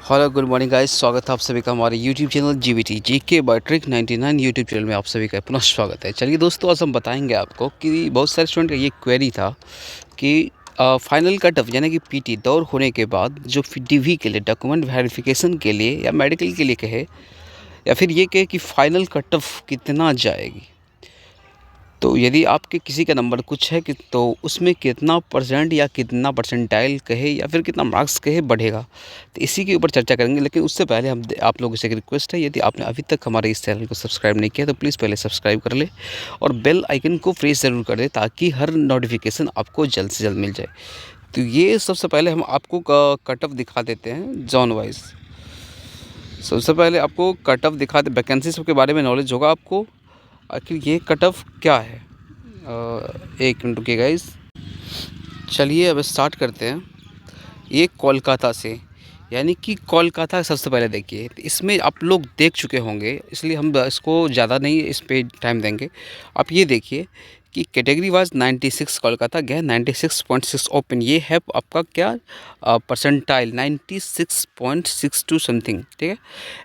Hello good morning guys, स्वागत है आप सभी का हमारे YouTube channel GVT GK by trick 99 YouTube channel में आप सभी का पुनः स्वागत है। चलिए दोस्तों, आज हम बताएंगे आपको कि बहुत सारे स्टूडेंट का ये क्वेरी था कि फाइनल कट ऑफ यानी कि पीटी दौर होने के बाद जो डीवी के लिए डॉक्यूमेंट वेरिफिकेशन के लिए या मेडिकल के लिए कहे या फिर ये कहे कि फ़ाइनल कट ऑफ कितना जाएगी। तो यदि आपके किसी का नंबर कुछ है कि तो उसमें कितना परसेंट या कितना परसेंटाइल कहे या फिर कितना मार्क्स कहे बढ़ेगा, तो इसी के ऊपर चर्चा करेंगे। लेकिन उससे पहले हम आप लोगों से एक रिक्वेस्ट है, यदि आपने अभी तक हमारे इस चैनल को सब्सक्राइब नहीं किया तो प्लीज़ पहले सब्सक्राइब कर ले और बेल आइकन को प्रेस ज़रूर कर दे ताकि हर नोटिफिकेशन आपको जल्द से जल्द मिल जाए। तो ये सबसे पहले हम आपको कट ऑफ दिखा देते हैं जोन वाइज। सबसे पहले आपको कट ऑफ दिखा दे, वैकेंसी सब के बारे में नॉलेज होगा आपको। आखिर ये कट ऑफ क्या है, एक मिनट रुकिए गाइस। चलिए अब स्टार्ट करते हैं। ये कोलकाता से, यानी कि कोलकाता सबसे पहले देखिए। तो इसमें आप लोग देख चुके होंगे, इसलिए हम इसको ज़्यादा नहीं इस पे टाइम देंगे। आप ये देखिए कि कैटेगरी वाइज 96 कोलकाता गया, 96.6 ओपन। ये है आपका क्या परसेंटाइल 96.62 समथिंग, ठीक है।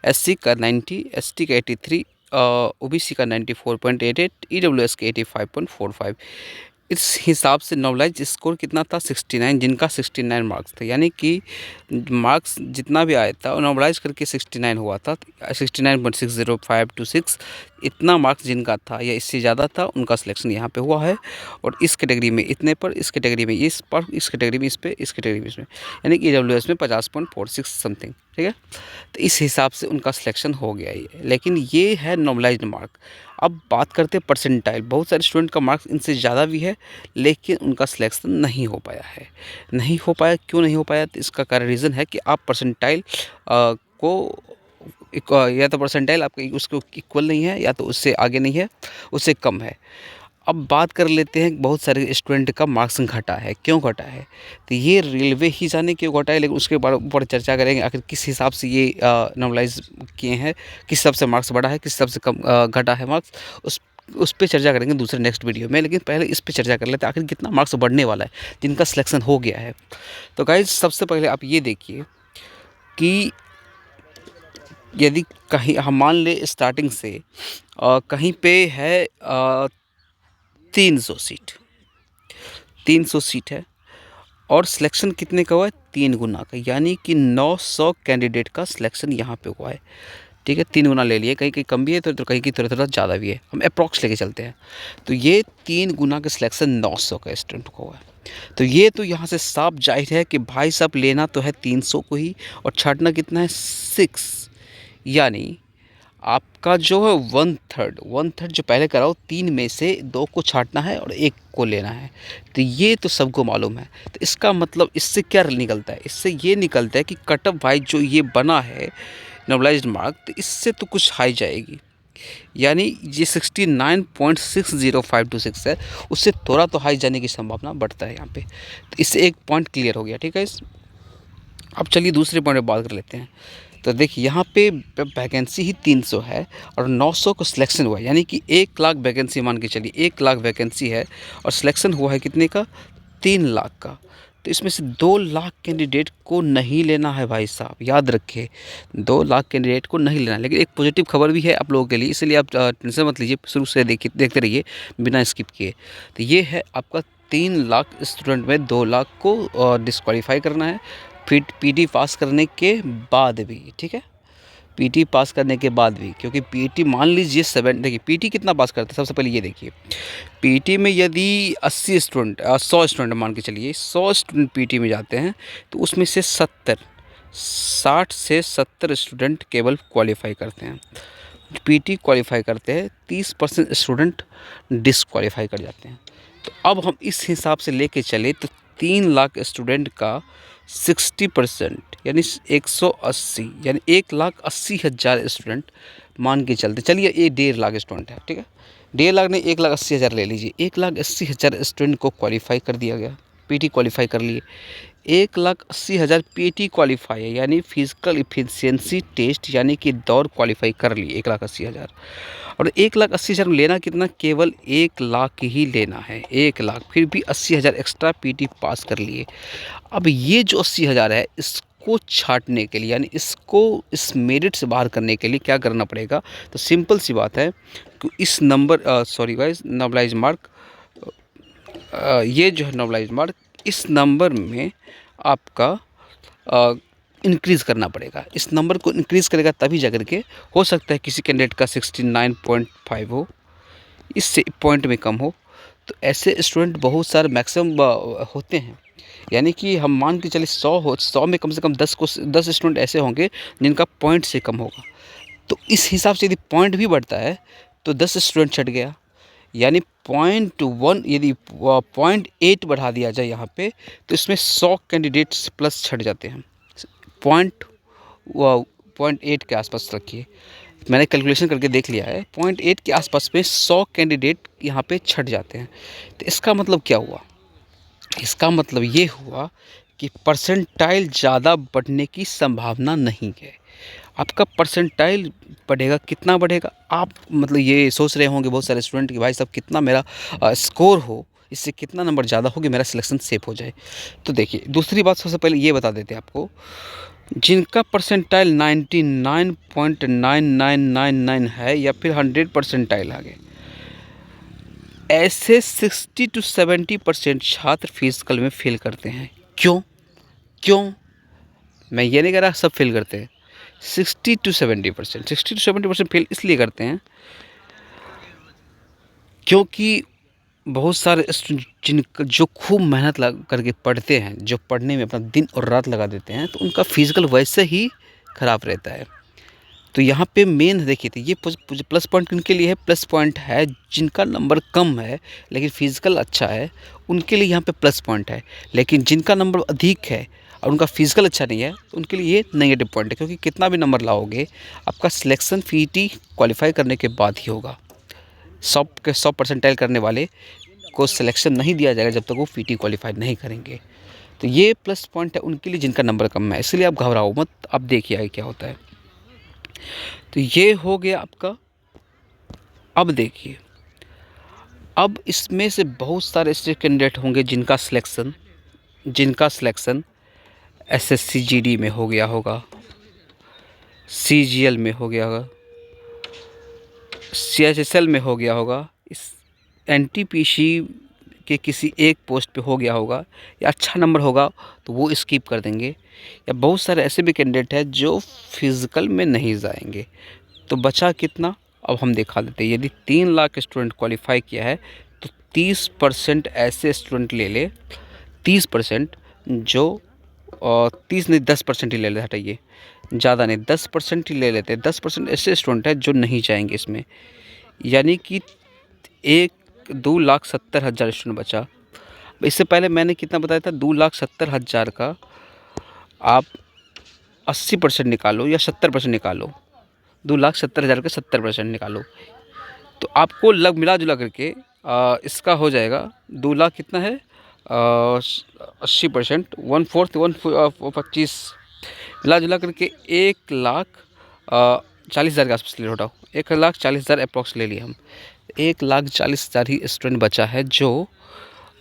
एससी का 90, एसटी का 83, ओबीसी का 94.88, ईडब्ल्यूएस का 85.45। इस हिसाब से नॉर्मलाइज स्कोर कितना था 69, जिनका 69 मार्क्स थे। यानी कि मार्क्स जितना भी आया था नॉर्मलाइज करके 69 हुआ था। 69.60526 इतना मार्क्स जिनका था या इससे ज़्यादा था उनका सिलेक्शन यहाँ पे हुआ है। और इस कैटेगरी में इतने पर, इस कैटेगरी में इस पर, इस कैटेगरी में इस पे, इस कैटेगरी में इसमें, यानी कि ईडब्ल्यूएस में 50.46 समथिंग, ठीक है। तो इस हिसाब से उनका सिलेक्शन हो गया ये। लेकिन ये है नॉर्मलाइज्ड मार्क। अब बात करते हैं परसेंटाइल। बहुत सारे स्टूडेंट का मार्क्स इनसे ज़्यादा भी है लेकिन उनका सिलेक्शन नहीं हो पाया है। नहीं हो पाया, क्यों नहीं हो पाया? तो इसका कारण रीज़न है कि आप परसेंटाइल को या तो परसेंटाइल आपका उसको इक्वल नहीं है, या तो उससे आगे नहीं है, उससे कम है। अब बात कर लेते हैं, बहुत सारे स्टूडेंट का मार्क्स घटा है। क्यों घटा है? तो ये रेलवे ही जाने क्यों घटा है, लेकिन उसके ऊपर चर्चा करेंगे। आखिर किस हिसाब से ये नॉर्मलाइज किए हैं, किस हिसाब से मार्क्स बढ़ा है, किस हिसाब से कम घटा है मार्क्स, उस पे चर्चा करेंगे दूसरे नेक्स्ट वीडियो में। लेकिन पहले इस पे चर्चा कर लेते हैं, आखिर कितना मार्क्स बढ़ने वाला है जिनका सिलेक्शन हो गया है। तो गाइज सबसे पहले आप ये देखिए कि यदि कहीं हम मान ले स्टार्टिंग से कहीं पे है 300 सीट, 300 सीट है और सिलेक्शन कितने का हुआ है? 3 गुना का, यानी कि 900 कैंडिडेट का सिलेक्शन यहाँ पे हुआ है, ठीक है। 3 गुना ले लिए, कहीं कहीं कम भी है तो कहीं की थोड़ा ज़्यादा भी है। हम अप्रॉक्स लेके चलते हैं। तो ये 3 गुना का सिलेक्शन 900 का स्टूडेंट को हुआ है। तो ये तो यहाँ से साफ जाहिर है कि भाई साहब लेना तो है 300 को ही और छाँटना कितना है 6, यानी आपका जो है 1/3 जो पहले कराओ 3 में से 2 को छाँटना है और 1 को लेना है। तो ये तो सबको मालूम है। तो इसका मतलब इससे क्या निकलता है? इससे ये निकलता है कि कट ऑफ भाई जो ये बना है नॉर्मलाइज्ड मार्क, तो इससे तो कुछ हाई जाएगी। यानी ये 69.60526 है, उससे थोड़ा तो हाई जाने की संभावना बढ़ता है यहाँ पे। तो इससे एक पॉइंट क्लियर हो गया, ठीक है। अब चलिए दूसरे पॉइंट पर बात कर लेते हैं। तो देखिए यहाँ पे वैकेंसी ही 300 है और 900 को सिलेक्शन हुआ है, यानी कि 1 लाख वैकेंसी मान के चलिए, 1 लाख वैकेंसी है और सिलेक्शन हुआ है कितने का? 3 लाख का। तो इसमें से 2 लाख कैंडिडेट को नहीं लेना है भाई साहब, याद रखिए 2 लाख कैंडिडेट को नहीं लेना है। लेकिन एक पॉजिटिव खबर भी है आप लोगों के लिए, इसलिए आप टेंशन मत लीजिए, शुरू से देखते रहिए बिना स्किप किए। तो ये है आपका 3 लाख स्टूडेंट में 2 लाख को डिस्क्वालीफाई करना है फिर पीटी पास करने के बाद भी, ठीक है। पीटी पास करने के बाद भी, क्योंकि पीटी मान लीजिए 7, देखिए पीटी कितना पास करता है सबसे पहले ये देखिए। पीटी में यदि 80 स्टूडेंट 100 स्टूडेंट मान के चलिए, 100 स्टूडेंट पीटी में जाते हैं तो उसमें से 60 से 70 स्टूडेंट केवल क्वालिफाई करते हैं, पीटी क्वालिफाई करते हैं। 30% स्टूडेंट डिसक्वालीफाई कर जाते हैं। तो अब हम इस हिसाब से लेके चले तो 3 लाख स्टूडेंट का 60% यानी 180, यानी 1,80,000 स्टूडेंट मान के चलते चलिए। ये 1.5 लाख स्टूडेंट है, ठीक है। 1.5 लाख नहीं, 1,80,000 ले लीजिए। 1,80,000 स्टूडेंट को क्वालिफाई कर दिया गया, पीटी क्वालिफाई कर लिए। 1,80,000 पीटी क्वालिफाई है, यानी फिजिकल इफिशियंसी टेस्ट यानी कि दौड़ क्वालिफाई कर लिए 1,80,000। और 1,80,000 में लेना कितना? केवल 1 लाख ही लेना है, 1 लाख। फिर भी 80,000 एक्स्ट्रा पीटी पास कर लिए। अब ये जो 80,000 है, इसको छाँटने के लिए, यानी इसको इस मेरिट से बाहर करने के लिए क्या करना पड़ेगा? तो सिंपल सी बात है कि इस number sorry guys, normalise mark, ये जो है नॉर्मलाइज़ मार्क, इस नंबर में आपका इंक्रीज़ करना पड़ेगा। इस नंबर को इंक्रीज़ करेगा तभी जा कर के हो सकता है किसी कैंडिडेट का 69.5 हो, इससे पॉइंट में कम हो। तो ऐसे स्टूडेंट बहुत सारे मैक्सिमम होते हैं, यानी कि हम मान के चले 100 हो, 100 में कम से कम 10 स्टूडेंट ऐसे होंगे जिनका पॉइंट से कम होगा। तो इस हिसाब से यदि पॉइंट भी बढ़ता है तो 10 स्टूडेंट छट गया, यानी 0.1 यदि 0.8 बढ़ा दिया जाए यहाँ पे, तो इसमें 100 कैंडिडेट्स प्लस छट जाते हैं। पॉइंट 0.8 के आसपास रखिए, मैंने कैलकुलेशन करके देख लिया है, 0.8 के आसपास में 100 कैंडिडेट यहाँ पे छट जाते हैं। तो इसका मतलब क्या हुआ? इसका मतलब ये हुआ कि परसेंटाइल ज़्यादा बढ़ने की संभावना नहीं है। आपका परसेंटाइल बढ़ेगा, कितना बढ़ेगा? आप मतलब ये सोच रहे होंगे बहुत सारे स्टूडेंट कि भाई साहब कितना मेरा स्कोर हो, इससे कितना नंबर ज़्यादा हो कि मेरा सिलेक्शन सेफ हो जाए। तो देखिए, दूसरी बात सबसे पहले ये बता देते हैं आपको, जिनका परसेंटाइल 99.9999 है या फिर 100 परसेंटाइल आ गए, ऐसे 60 to 70% छात्र फिजिकल में फेल करते हैं। क्यों? क्यों? मैं ये नहीं कह रहा सब फेल करते हैं। 60 to 70% फेल इसलिए करते हैं क्योंकि बहुत सारे जिनका जो खूब मेहनत लग करके पढ़ते हैं, जो पढ़ने में अपना दिन और रात लगा देते हैं, तो उनका फिजिकल वैसे ही ख़राब रहता है। तो यहाँ पे मेन देखिए, तो ये प्लस पॉइंट किनके लिए है? प्लस पॉइंट है जिनका नंबर कम है लेकिन फिजिकल अच्छा है, उनके लिए यहाँ पे प्लस पॉइंट है। लेकिन जिनका नंबर अधिक है और उनका फिजिकल अच्छा नहीं है, तो उनके लिए ये नेगेटिव पॉइंट है, क्योंकि कितना भी नंबर लाओगे आपका सिलेक्शन पीटी क्वालिफाई करने के बाद ही होगा। 100 के 100 परसेंटाइल करने वाले को सिलेक्शन नहीं दिया जाएगा जब तक वो पीटी क्वालिफाई नहीं करेंगे। तो ये प्लस पॉइंट है उनके लिए जिनका नंबर कम है, इसलिए आप घबराओ मत, आप देखिए आगे क्या होता है। तो ये हो गया आपका। अब देखिए, अब इसमें से बहुत सारे ऐसे कैंडिडेट होंगे जिनका सिलेक्शन एसएससी जीडी में हो गया होगा, सीजीएल में हो गया होगा, सीएचएसएल में हो गया होगा, इस एनटीपीसी के किसी एक पोस्ट पे हो गया होगा, या अच्छा नंबर होगा तो वो स्किप कर देंगे, या बहुत सारे ऐसे भी कैंडिडेट हैं जो फिज़िकल में नहीं जाएंगे। तो बचा कितना? अब हम दिखा देते हैं। यदि 3 लाख स्टूडेंट क्वालिफाई किया है तो 30% ऐसे स्टूडेंट ले ले, 30% जो 30 नहीं 10% ही ले ले, हटाइए, ज़्यादा नहीं 10% ही ले लेते हैं। 10% ऐसे स्टूडेंट हैं जो नहीं जाएंगे इसमें, यानी कि 2,70,000 स्टूडेंट बचा। इससे पहले मैंने कितना बताया था? 2,70,000 का आप 80% निकालो या 70% निकालो, 2,70,000 का 70% निकालो, तो आपको लग मिला जुला करके इसका हो जाएगा 2 लाख कितना है, 80%, 1/4 1/25 मिला जुला करके 1,40,000 के आसपास ले उठाओ, 1,40,000 अप्रॉक्स ले लिए हम। 1,40,000 ही स्टूडेंट बचा है जो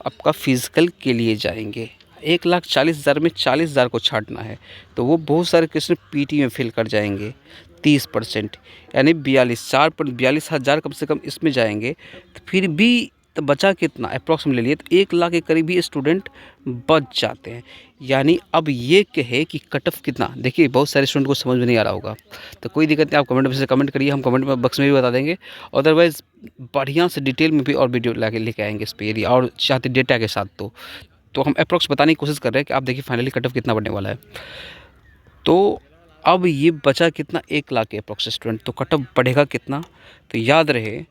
आपका फिज़िकल के लिए जाएंगे। 1,40,000 में 40,000 को छांटना है, तो वो बहुत सारे क्वेश्चन पीटी में फेल कर जाएंगे। 30% यानी 42,000 कम से कम इसमें जाएंगे, तो फिर भी तो बचा कितना? अप्रॉक्स में ले लिए तो 1 लाख के करीब ही स्टूडेंट बच जाते हैं। यानी अब ये कहे कि कट ऑफ कितना, देखिए बहुत सारे स्टूडेंट को समझ में नहीं आ रहा होगा, तो कोई दिक्कत नहीं, आप कमेंट में से कमेंट करिए, हम कमेंट में बॉक्स में भी बता देंगे। अदरवाइज़ बढ़िया से डिटेल में भी और वीडियो लेके आएंगे इस पर, यदि और चाहते डेटा के साथ तो हम अप्रॉक्स बताने की कोशिश कर रहे हैं कि आप देखिए फाइनली कट ऑफ कितना बढ़ने वाला है। तो अब ये बचा कितना? 1 लाख के अप्रॉक्स स्टूडेंट, तो कट ऑफ बढ़ेगा कितना? तो याद रहे,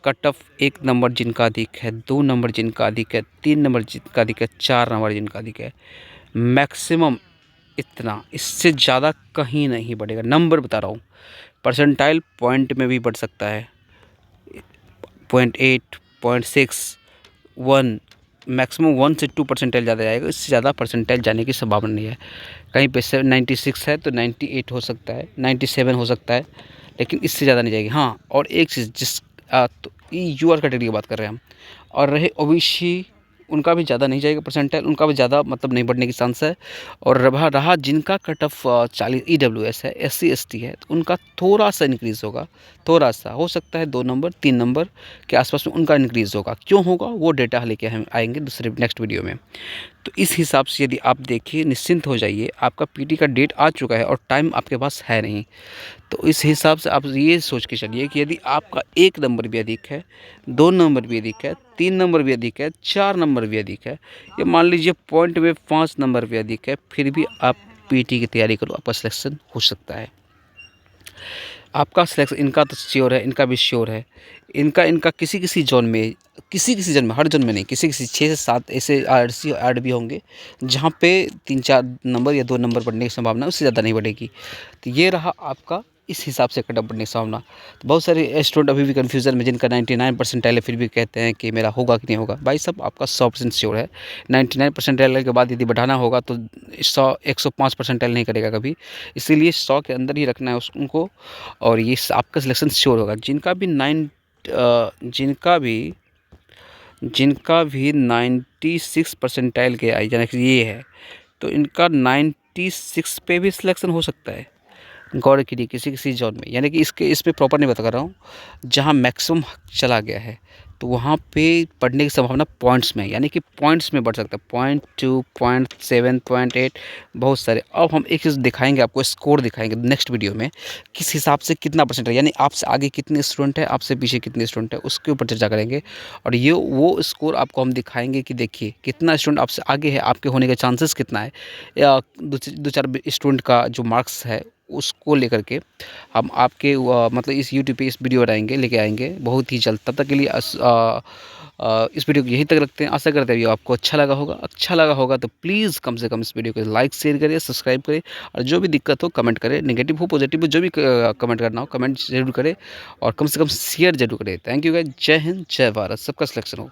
कट ऑफ 1 नंबर जिनका अधिक है, 2 नंबर जिनका अधिक है, 3 नंबर जिनका अधिक है, 4 नंबर जिनका अधिक है, मैक्सिमम इतना, इससे ज़्यादा कहीं नहीं बढ़ेगा। नंबर बता रहा हूँ, परसेंटाइल पॉइंट में भी बढ़ सकता है, 0.8 0.6 1, मैक्सिमम 1 से 2 परसेंटाइल ज़्यादा जाएगा, इससे ज़्यादा परसेंटाइल जाने की संभावना नहीं है। कहीं पे 96 है तो 98 हो सकता है, 97 हो सकता है, लेकिन इससे ज़्यादा नहीं जाएगी। हाँ, और एक चीज़, तो यूआर कैटेगरी की बात कर रहे हैं हम, और रहे ओबीसी उनका भी ज़्यादा नहीं जाएगा परसेंटाइल, उनका भी ज़्यादा मतलब नहीं बढ़ने की चांस है। और रहा जिनका कट ऑफ 40 ईडब्ल्यूएस है, SC ST है, तो उनका थोड़ा सा इंक्रीज़ होगा, थोड़ा सा हो सकता है 2 नंबर 3 नंबर के आसपास में उनका इंक्रीज़ होगा। क्यों होगा वो डेटा लेके हम आएंगे दूसरे नेक्स्ट वीडियो में। तो इस हिसाब से यदि आप देखिए, निश्चिंत हो जाइए, आपका पीटी का डेट आ चुका है और टाइम आपके पास है नहीं। तो इस हिसाब से आप ये सोच के चलिए कि यदि आपका 1 नंबर भी अधिक है, 2 नंबर भी अधिक है, 3 नंबर भी अधिक है, 4 नंबर भी अधिक है, या मान लीजिए पॉइंट में 5 नंबर भी अधिक है, फिर भी आप पीटी की तैयारी करो, आपका सिलेक्शन हो सकता है। आपका सिलेक्शन, इनका तो श्योर है, इनका भी श्योर है। इनका किसी-किसी ज़ोन में, किसी-किसी ज़ोन में, हर ज़ोन में नहीं, किसी-किसी 6 से 7 ऐसे आरसी ऐड भी होंगे, जहाँ पे 3-4 नंबर या 2 नंबर बढ़ने की संभावना है, उससे ज़्यादा नहीं बढ़ेगी। तो ये रहा आपका इस हिसाब से कट ऑफ बढ़ने की संभावना। तो बहुत सारे स्टूडेंट अभी भी कन्फ्यूज़न में, जिनका 99 परसेंटाइल है, फिर भी कहते हैं कि मेरा होगा कि नहीं होगा। भाई साहब, आपका 100% श्योर है। 99 परसेंटाइल के बाद यदि बढ़ाना होगा तो 105 परसेंटाइल नहीं करेगा कभी। इसीलिए 100 के अंदर ही रखना है उनको, और ये आपका सिलेक्शन श्योर होगा। जिनका भी 96 परसेंटाइल के आई, यानी कि ये है, तो इनका 96 पे भी सिलेक्शन हो सकता है। गौर कीजिए, किसी-किसी ज़ोन में, यानी कि इसमें प्रॉपर नहीं बता रहा हूँ, जहाँ मैक्सिमम चला गया है, तो वहाँ पे बढ़ने की संभावना पॉइंट्स में है, यानी कि पॉइंट्स में बढ़ सकता है, 0.2, 0.7, 0.8, बहुत सारे। अब हम एक चीज़ दिखाएँगे आपको, स्कोर दिखाएँगे नेक्स्ट वीडियो में, किस हिसाब से कितना परसेंट है, यानी आपसे आगे कितने स्टूडेंट हैं, आपसे पीछे कितने स्टूडेंट हैं, उसके ऊपर चर्चा करेंगे। और ये वो स्कोर आपको हम दिखाएँगे कि देखिए कितना स्टूडेंट आपसे आगे है, आपके होने का चांसेस कितना है, या 2-4 स्टूडेंट का जो मार्क्स है उसको लेकर के हम आपके मतलब इस यूट्यूब पे इस वीडियो बनाएंगे, लेके आएंगे बहुत ही जल्द। तब तक के लिए इस वीडियो को यहीं तक रखते हैं। आशा करते हैं वीडियो आपको अच्छा लगा होगा तो प्लीज़ कम से कम इस वीडियो को लाइक शेयर करें, सब्सक्राइब करें, और जो भी दिक्कत हो कमेंट करें, नेगेटिव हो पॉजिटिव हो, जो भी कमेंट करना हो कमेंट जरूर करें, और कम से कम शेयर जरूर करें। थैंक यू गाइस, जय हिंद जय भारत, सबका सिलेक्शन हो।